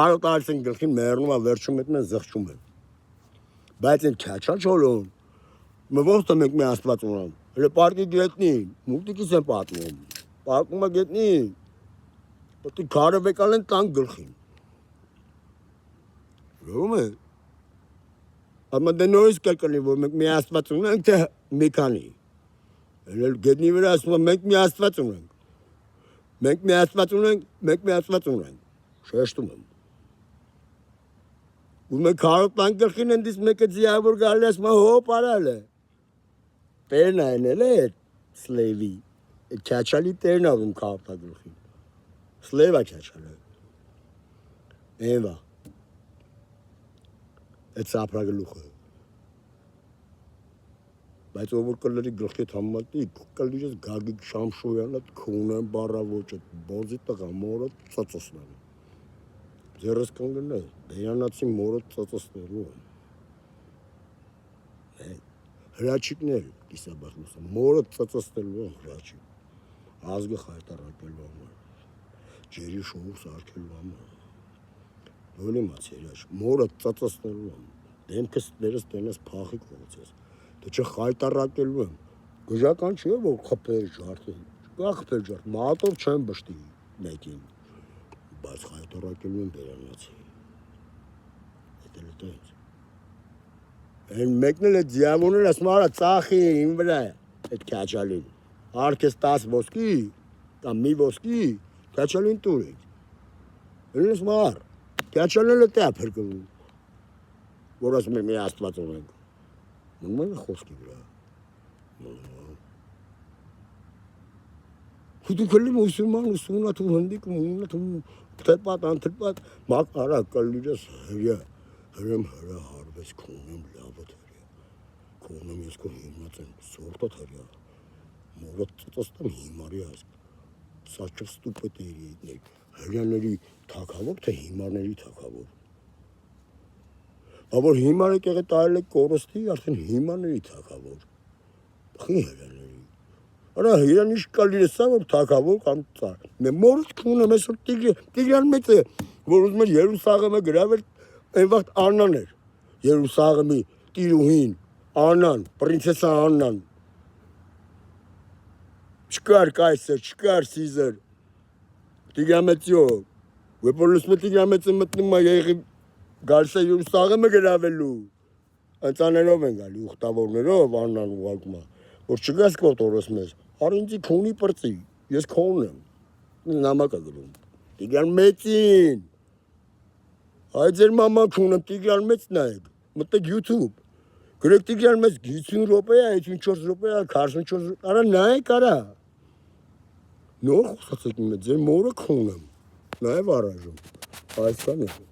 Հարոտարսին գլխին մեռնում է, վերջում մեկն է զղջում է։ Բայց այն քաչաչոլոն մոստը մեկ մի աստված ունեմ։ Հələ պարկի գետնին, մուտիկից են պատմում։ Պարկում է գետնին։ Պետք է քարավեկալ են տան գլխին։ Ո՞ւմ է։ Amma դե նույնս կլկնի, որ մեկ մի աստված ունենք, թե մի քանի։ Հələ գետնի վրա ասում եմ, մենք մի աստված ունենք։ Մենք մի աստված ունենք, մենք մի աստված ունենք։ Շեշտում եմ։ Ու մենք քարոտան գլխին ընդից մեկը ձիավոր գալի ասում է հոպ արալ է։ Տերն այնել է սլեվի։ Քաչալի տերն անում քարոտա գլխին։ Սլեվա քաչալը։ Էվա։ Այդ սապրագլուխը։ Բայց ով որ կլերի գլխի համատի, կլիրես Գագիկ Շամշոյանը քունեն բառավոճը, բոզի տղա մորը ծծոսնան։ Ձերս կանգնը, բերանացի մորը ծծոսներու։ Հրաչիկներ կիսաբախլուսը, մորը ծծոսնելու հրաչիկ։ Ազգը խայտարակելու համար, ջերի շոուր սարքելու համար։ Դոլի մացի հրաչ, մորը ծծոսնելու համար, դեմքս ներս տենես փախի կողոցես։ Դե չխայտարակելու եմ, գժական չէ, որ խպեր ժարդի, կա խպեր ժարդ, մատով չեմ բշտի մեկին, բայց խայտարակելու եմ բերանացի, էդ էլ տենց։ Են մեկն էլ է ձիավոնել ասում արա ծախի իմ վրա էդ քաչալին, արկես 10 ոսկի, կամ մի ոսկի, քաչալին տուր եք, էլ ես մար, քաչալին էլ է տա փրկվում, որ ասում եմ մի աստված ունենք, մնում են խոսքի վրա, Դուք էլի մուսուլման ուսումնա թու հնդիկ մուննա թու թեպատ անթեպատ մակ արա կլիրես հրյա հրեմ հրա հարվես քոնեմ լավը թերյա քոնեմ ես քո հիմնած եմ սորտը թերյա մորը ծծստեմ հիմարի ասկ սաչը ստուպետերի ետներ հրյաների թակավոր թե հիմարների թակավոր Ավոր հիմարը կեղե տարել է կորստի արդեն հիմարների թակավոր խի հրյաների Արա իրանիշ կալիրեսա որ թակավոր կամ ծար։ Մե մորս քունեմ այսօր Տիգրան մեծը որ ուզում էր Երուսաղեմը գրավել այն վաղտ Աննան էր։ Երուսաղեմի տիրուհին Աննան, պրինցեսա Աննան։ Չկար կայսեր, չկար Սիզար։ Տիգրան մեծյո։ Վեպոլուսմը Տիգրան մեծը մտնում է եղի գալիս է Երուսաղեմը գրավելու։ Անցաներով են գալի ուխտավորներով Աննան ուղարկում է։ Որ չգաս կոտորս մեզ, առ ինձի քունի պրծի, ես քոնն եմ, նամակ է գրում, Տիգրան մեծին, այ ձեր մաման քուն եմ, Տիգրան մեծ նայեք, մտեք YouTube, գրեք Տիգրան մեծ 50 րոպե, 54 րոպե, 44 րոպե, արա նայեք արա, նոր խոսացեք մեծ, ձեր մորը քուն եմ, նայև առաժում, այսքան է։